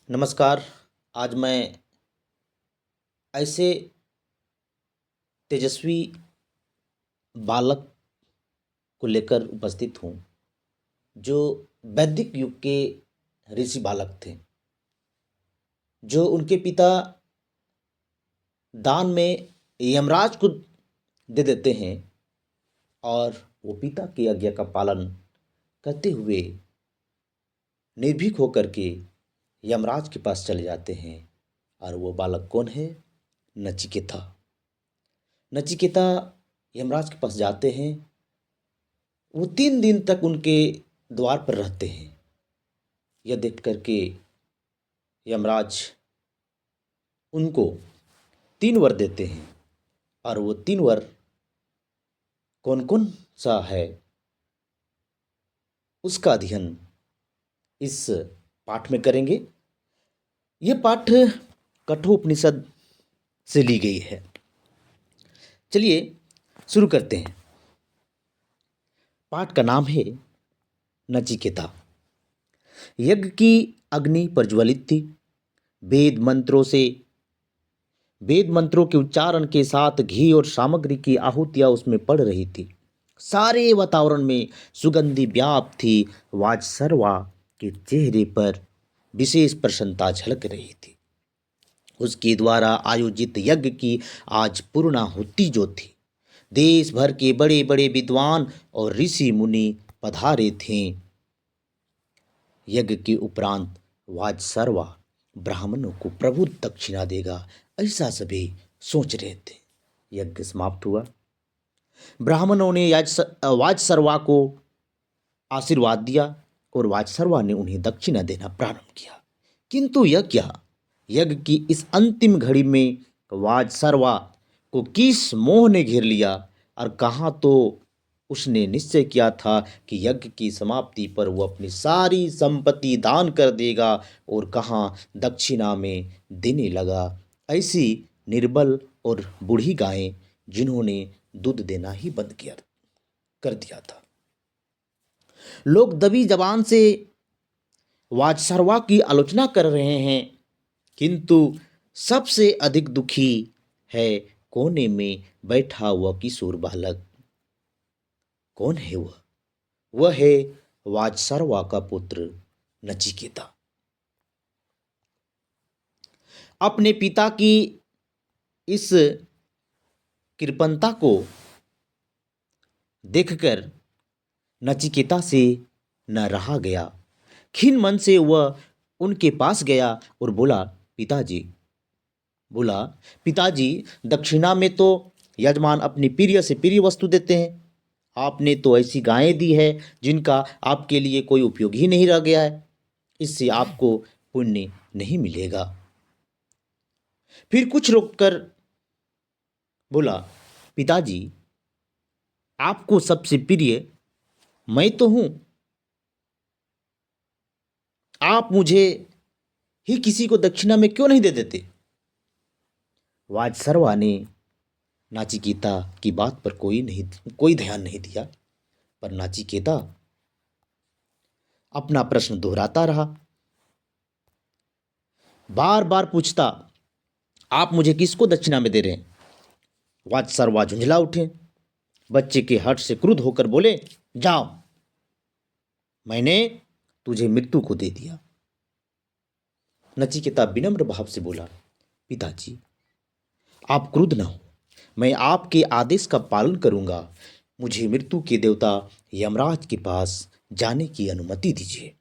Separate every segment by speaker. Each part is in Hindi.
Speaker 1: नमस्कार। आज मैं ऐसे तेजस्वी बालक को लेकर उपस्थित हूँ जो वैदिक युग के ऋषि बालक थे, जो उनके पिता दान में यमराज को दे देते हैं और वो पिता की आज्ञा का पालन करते हुए निर्भीक होकर के यमराज के पास चले जाते हैं। और वो बालक कौन है? नचिकेता। नचिकेता यमराज के पास जाते हैं। वो 3 दिन तक उनके द्वार पर रहते हैं। यह देख करके यमराज उनको 3 वर देते हैं। और वो 3 वर कौन कौन सा है, उसका अध्ययन इस पाठ में करेंगे। यह पाठ कठोपनिषद से ली गई है। चलिए शुरू करते हैं। पाठ का नाम है नचिकेता। यज्ञ की अग्नि प्रज्वलित थी। वेद मंत्रों के उच्चारण के साथ घी और सामग्री की आहुतियां उसमें पड़ रही थी। सारे वातावरण में सुगंधि व्याप्त थी। वाजसरवा के चेहरे पर विशेष प्रसन्नता झलक रही थी। उसके द्वारा आयोजित यज्ञ की आज पूर्णाहुति जो थी, देश भर के बड़े बड़े विद्वान और ऋषि मुनि पधारे थे। यज्ञ के उपरांत वाजसरवा ब्राह्मणों को प्रभुत दक्षिणा देगा, ऐसा सभी सोच रहे थे। यज्ञ समाप्त हुआ। ब्राह्मणों ने वाजसरवा को आशीर्वाद दिया और वाजसरवा ने उन्हें दक्षिणा देना प्रारंभ किया। किंतु यज्ञ की इस अंतिम घड़ी में वाजसरवा को किस मोह ने घेर लिया। और कहाँ तो उसने निश्चय किया था कि यज्ञ की समाप्ति पर वो अपनी सारी संपत्ति दान कर देगा, और कहाँ दक्षिणा में देने लगा ऐसी निर्बल और बूढ़ी गायें जिन्होंने दूध देना ही बंद कर दिया था। लोग दबी जबान से वाजसरवा की आलोचना कर रहे हैं, किंतु सबसे अधिक दुखी है कोने में बैठा हुआ किशोर बालक। कौन है वह है वाजसरवा का पुत्र नचिकेता। अपने पिता की इस कृपणता को देखकर नचिकेता से न रहा गया। खिन्न मन से वह उनके पास गया और बोला, पिताजी, दक्षिणा में तो यजमान अपनी प्रिय से प्रिय वस्तु देते हैं। आपने तो ऐसी गायें दी है जिनका आपके लिए कोई उपयोग ही नहीं रह गया है। इससे आपको पुण्य नहीं मिलेगा। फिर कुछ रोककर बोला, पिताजी, आपको सबसे प्रिय मैं तो हूं। आप मुझे ही किसी को दक्षिणा में क्यों नहीं दे देते? वाजसरवा ने नचिकेता की बात पर कोई ध्यान नहीं दिया, पर नचिकेता अपना प्रश्न दोहराता रहा। बार बार पूछता, आप मुझे किसको दक्षिणा में दे रहे हैं? वाजसरवा झुंझला उठे। बच्चे के हठ से क्रुद्ध होकर बोले, जाओ, मैंने तुझे मृत्यु को दे दिया। नचिकेता विनम्र भाव से बोला, पिताजी, आप क्रुद्ध न हो, मैं आपके आदेश का पालन करूंगा। मुझे मृत्यु के देवता यमराज के पास जाने की अनुमति दीजिए।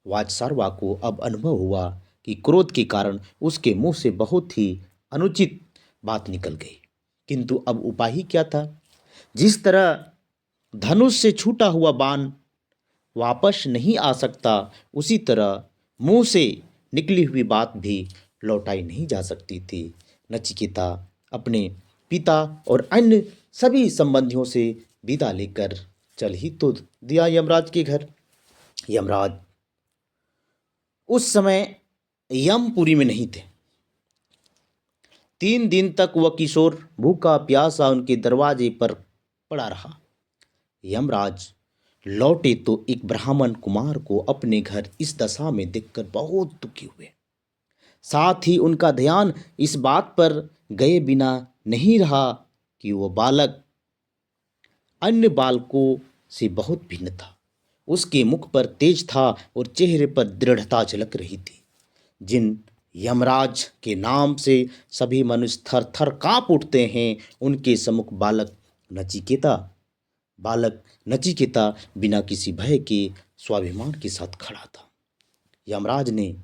Speaker 1: वाजसरवा को अब अनुभव हुआ कि क्रोध के कारण उसके मुंह से बहुत ही अनुचित बात निकल गई। किंतु अब उपाय ही क्या था? जिस तरह धनुष से छूटा हुआ बाण वापस नहीं आ सकता, उसी तरह मुंह से निकली हुई बात भी लौटाई नहीं जा सकती थी। नचिकेता अपने पिता और अन्य सभी संबंधियों से विदा लेकर चल ही तो दिया यमराज के घर। यमराज उस समय यमपुरी में नहीं थे। 3 दिन तक वह किशोर भूखा प्यासा उनके दरवाजे पर पड़ा रहा। यमराज लौटे तो एक ब्राह्मण कुमार को अपने घर इस दशा में देखकर बहुत दुखी हुए। साथ ही उनका ध्यान इस बात पर गए बिना नहीं रहा कि वो बालक अन्य बालकों से बहुत भिन्न था। उसके मुख पर तेज था और चेहरे पर दृढ़ता झलक रही थी। जिन यमराज के नाम से सभी मनुष्य थर थर कांप उठते हैं, उनके सम्मुख बालक नचिकेता बिना किसी भय के स्वाभिमान के साथ खड़ा था। यमराज ने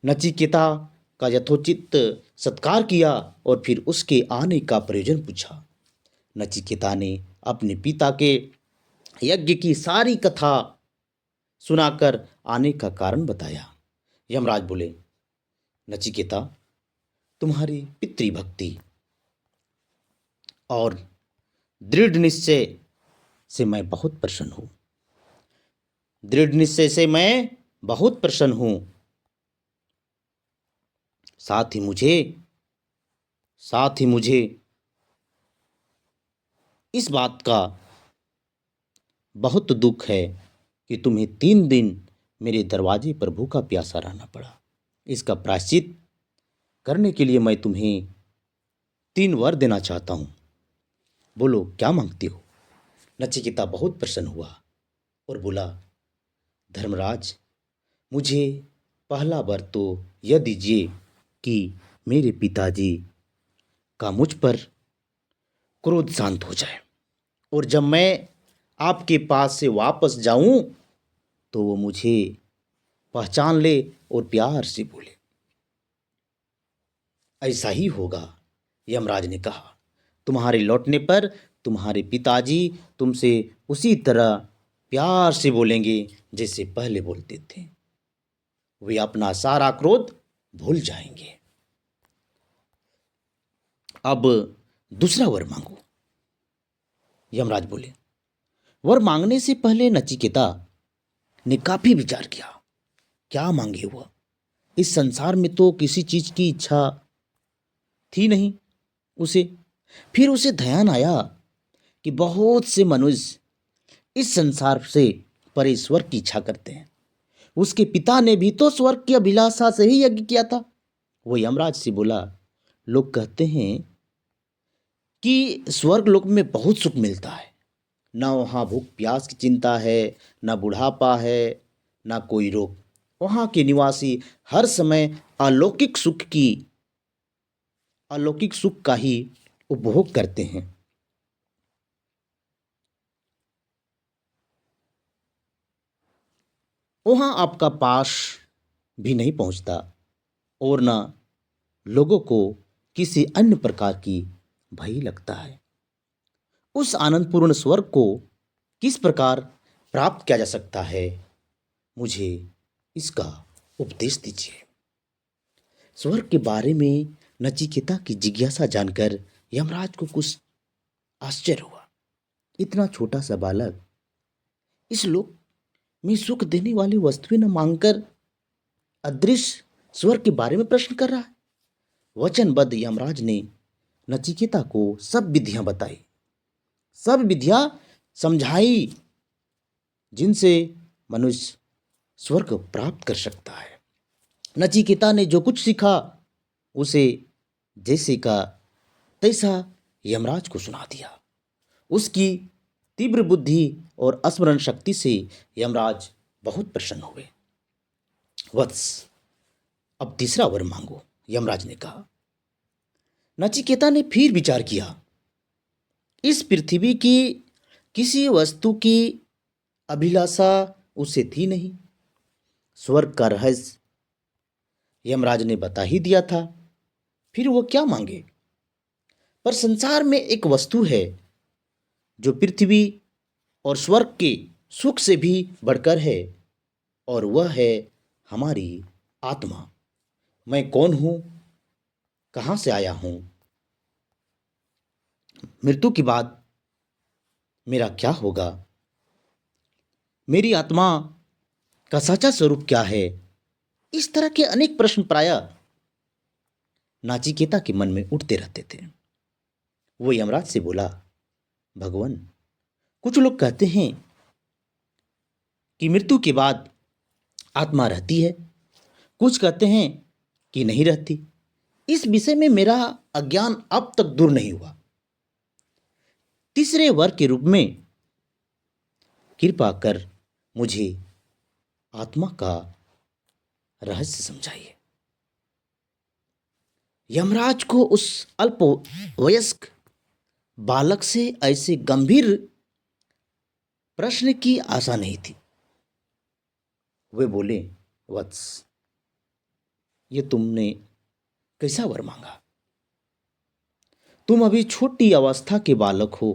Speaker 1: नचिकेता का यथोचित सत्कार किया और फिर उसके आने का प्रयोजन पूछा। नचिकेता ने अपने पिता के यज्ञ की सारी कथा सुनाकर आने का कारण बताया। यमराज बोले, नचिकेता, तुम्हारी पितृभक्ति और दृढ़ निश्चय से मैं बहुत प्रसन्न हूँ। दृढ़ निश्चय से मैं बहुत प्रसन्न हूँ। साथ ही मुझे इस बात का बहुत दुख है कि तुम्हें 3 दिन मेरे दरवाजे पर भूखा प्यासा रहना पड़ा। इसका प्रायश्चित करने के लिए मैं तुम्हें 3 वर देना चाहता हूँ। बोलो, क्या मांगते हो? नचिकेता बहुत प्रसन्न हुआ और बोला, धर्मराज, मुझे पहला वर तो यह दीजिए कि मेरे पिताजी का मुझ पर क्रोध शांत हो जाए और जब मैं आपके पास से वापस जाऊं तो वो मुझे पहचान ले और प्यार से बोले। ऐसा ही होगा, यमराज ने कहा। तुम्हारे लौटने पर तुम्हारे पिताजी तुमसे उसी तरह प्यार से बोलेंगे जैसे पहले बोलते थे। वे अपना सारा क्रोध भूल जाएंगे। अब दूसरा वर मांगो, यमराज बोले। वर मांगने से पहले नचिकेता ने काफी विचार किया। क्या मांगे वह? इस संसार में तो किसी चीज की इच्छा थी नहीं उसे। फिर उसे ध्यान आया कि बहुत से मनुष्य इस संसार से परे स्वर्ग की इच्छा करते हैं। उसके पिता ने भी तो स्वर्ग की अभिलाषा से ही यज्ञ किया था। वो यमराज से बोला, लोग कहते हैं कि स्वर्ग लोक में बहुत सुख मिलता है। ना वहाँ भूख प्यास की चिंता है, ना बुढ़ापा है, ना कोई रोग। वहाँ के निवासी हर समय अलौकिक सुख का ही उपभोग करते हैं। वहाँ आपका पास भी नहीं पहुँचता और ना लोगों को किसी अन्य प्रकार की भय लगता है। उस आनंदपूर्ण स्वर्ग को किस प्रकार प्राप्त किया जा सकता है, मुझे इसका उपदेश दीजिए। स्वर्ग के बारे में नचिकेता की जिज्ञासा जानकर यमराज को कुछ आश्चर्य हुआ। इतना छोटा सा बालक इस लोक में सुख देने वाली वस्तुएं न मांगकर अदृश्य स्वर्ग के बारे में प्रश्न कर रहा है। वचनबद्ध यमराज ने नचिकेता को सब विधियां बताई, सब विधियां समझाई जिनसे मनुष्य स्वर्ग प्राप्त कर सकता है। नचिकेता ने जो कुछ सीखा उसे जैसे का तैसा यमराज को सुना दिया। उसकी तीव्र बुद्धि और स्मरण शक्ति से यमराज बहुत प्रसन्न हुए। वत्स, अब तीसरा वर मांगो, यमराज ने कहा। नचिकेता ने फिर विचार किया। इस पृथ्वी की किसी वस्तु की अभिलाषा उसे थी नहीं। स्वर्ग का रहस्य यमराज ने बता ही दिया था, फिर वो क्या मांगे? पर संसार में एक वस्तु है जो पृथ्वी और स्वर्ग के सुख से भी बढ़कर है, और वह है हमारी आत्मा। मैं कौन हूं, कहां से आया हूं, मृत्यु के बाद मेरा क्या होगा, मेरी आत्मा का सच्चा स्वरूप क्या है? इस तरह के अनेक प्रश्न प्रायः नाचिकेता के मन में उठते रहते थे। वो यमराज से बोला, भगवान, कुछ लोग कहते हैं कि मृत्यु के बाद आत्मा रहती है, कुछ कहते हैं कि नहीं रहती, इस विषय में मेरा अज्ञान अब तक दूर नहीं हुआ। तीसरे वर्ग के रूप में कृपा कर मुझे आत्मा का रहस्य समझाइए। यमराज को उस अल्प वयस्क बालक से ऐसे गंभीर प्रश्न की आशा नहीं थी। वे बोले, वत्स, ये तुमने कैसा वर मांगा? तुम अभी छोटी अवस्था के बालक हो।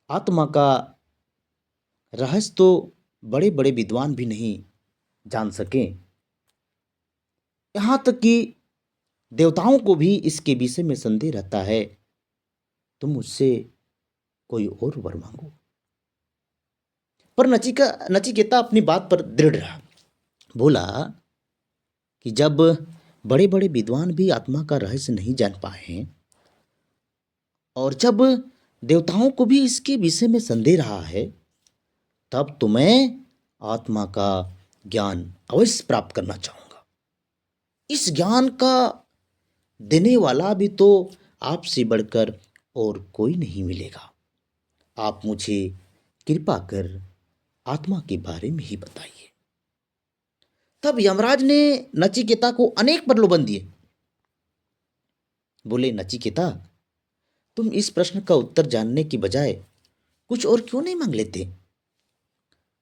Speaker 1: आत्मा का रहस्य तो बड़े बड़े विद्वान भी नहीं जान सके, यहाँ तक कि देवताओं को भी इसके विषय में संदेह रहता है। तुम मुझसे कोई और वर मांगो। पर नचिकेता अपनी बात पर दृढ़ रहा। बोला कि जब बड़े बड़े विद्वान भी आत्मा का रहस्य नहीं जान पाए और जब देवताओं को भी इसके विषय में संदेह रहा है, तब तो मैं आत्मा का ज्ञान अवश्य प्राप्त करना चाहूंगा। इस ज्ञान का देने वाला भी तो आपसे बढ़कर और कोई नहीं मिलेगा। आप मुझे कृपा कर आत्मा के बारे में ही बताइए। तब यमराज ने नचिकेता को अनेक प्रलोभन दिए। बोले, नचिकेता, तुम इस प्रश्न का उत्तर जानने की बजाय कुछ और क्यों नहीं मांग लेते?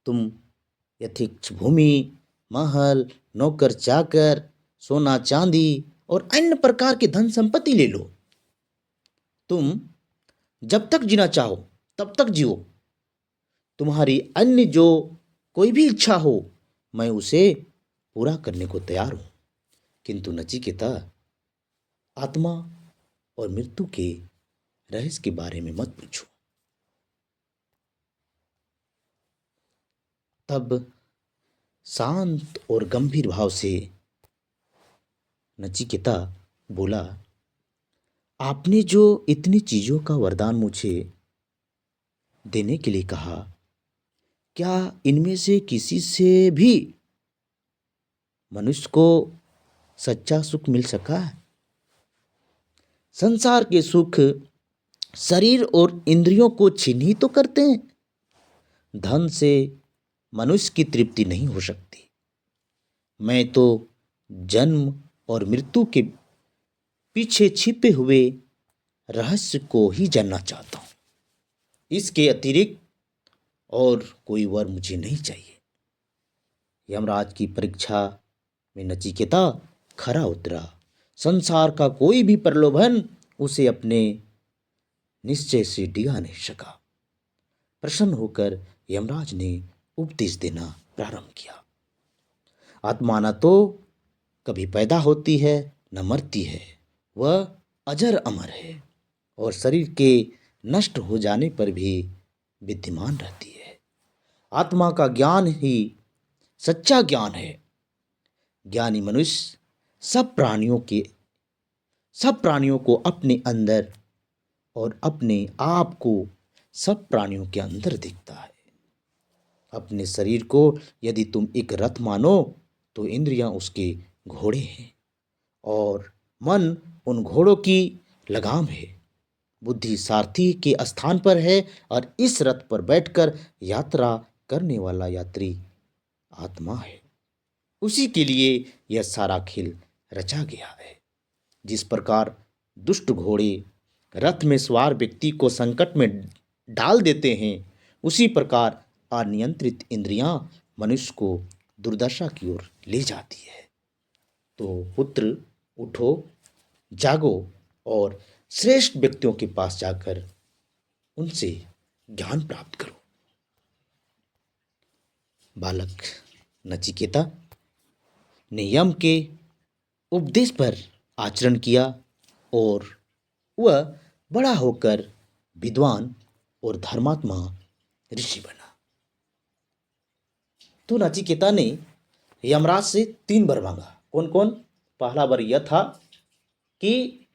Speaker 1: तुम यथेच्छ भूमि, महल, नौकर चाकर, सोना चांदी और अन्य प्रकार की धन संपत्ति ले लो। तुम जब तक जीना चाहो तब तक जियो। तुम्हारी अन्य जो कोई भी इच्छा हो, मैं उसे पूरा करने को तैयार हूं। किंतु नचिकेता, आत्मा और मृत्यु के रहस्य के बारे में मत पूछो। तब शांत और गंभीर भाव से नचिकेता बोला, आपने जो इतनी चीजों का वरदान मुझे देने के लिए कहा, क्या इनमें से किसी से भी मनुष्य को सच्चा सुख मिल सका है? संसार के सुख शरीर और इंद्रियों को छीन ही तो करते हैं। धन से मनुष्य की तृप्ति नहीं हो सकती। मैं तो जन्म और मृत्यु के पीछे छिपे हुए रहस्य को ही जानना चाहता हूं। इसके अतिरिक्त और कोई वर मुझे नहीं चाहिए। यमराज की परीक्षा में नचिकेता खरा उतरा। संसार का कोई भी प्रलोभन उसे अपने निश्चय से डिगा नहीं सका। प्रसन्न होकर यमराज ने उपदेश देना प्रारंभ किया। आत्मा न तो कभी पैदा होती है न मरती है, वह अजर अमर है और शरीर के नष्ट हो जाने पर भी विद्यमान रहती है। आत्मा का ज्ञान ही सच्चा ज्ञान है। ज्ञानी मनुष्य सब प्राणियों को अपने अंदर और अपने आप को सब प्राणियों के अंदर दिखता है। अपने शरीर को यदि तुम एक रथ मानो तो इंद्रियां उसके घोड़े हैं और मन उन घोड़ों की लगाम है। बुद्धि सारथी के स्थान पर है और इस रथ पर बैठकर यात्रा करने वाला यात्री आत्मा है। उसी के लिए यह सारा खेल रचा गया है। जिस प्रकार दुष्ट घोड़े रथ में सवार व्यक्ति को संकट में डाल देते हैं, उसी प्रकार अनियंत्रित इंद्रियां मनुष्य को दुर्दशा की ओर ले जाती है। तो पुत्र, उठो, जागो और श्रेष्ठ व्यक्तियों के पास जाकर उनसे ज्ञान प्राप्त करो। बालक नचिकेता ने यम के उपदेश पर आचरण किया और वह बड़ा होकर विद्वान और धर्मात्मा ऋषि बना। तो नचिकेता ने यमराज से 3 वर मांगा। कौन कौन? पहला वर यह था कि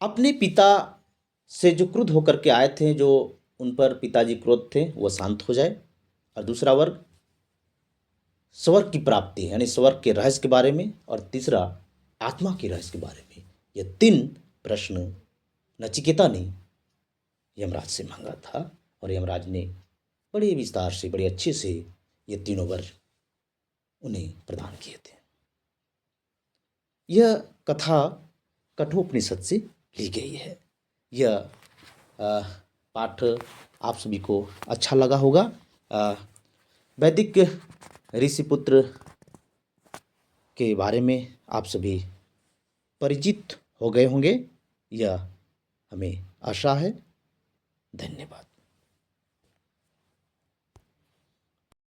Speaker 1: अपने पिता से जो क्रुद्ध होकर के आए थे, जो उन पर पिताजी क्रोध थे, वह शांत हो जाए। और दूसरा वर्ग स्वर्ग की प्राप्ति यानी स्वर्ग के रहस्य के बारे में, और तीसरा आत्मा के रहस्य के बारे में। ये 3 प्रश्न नचिकेता ने यमराज से मांगा था, और यमराज ने बड़े विस्तार से, बड़े अच्छे से ये तीनों वर उन्हें प्रदान किए थे। यह कथा कठोपनिषद से ली गई है। यह पाठ आप सभी को अच्छा लगा होगा। वैदिक ऋषिपुत्र के बारे में आप सभी परिचित हो गए होंगे, यह हमें आशा है। धन्यवाद।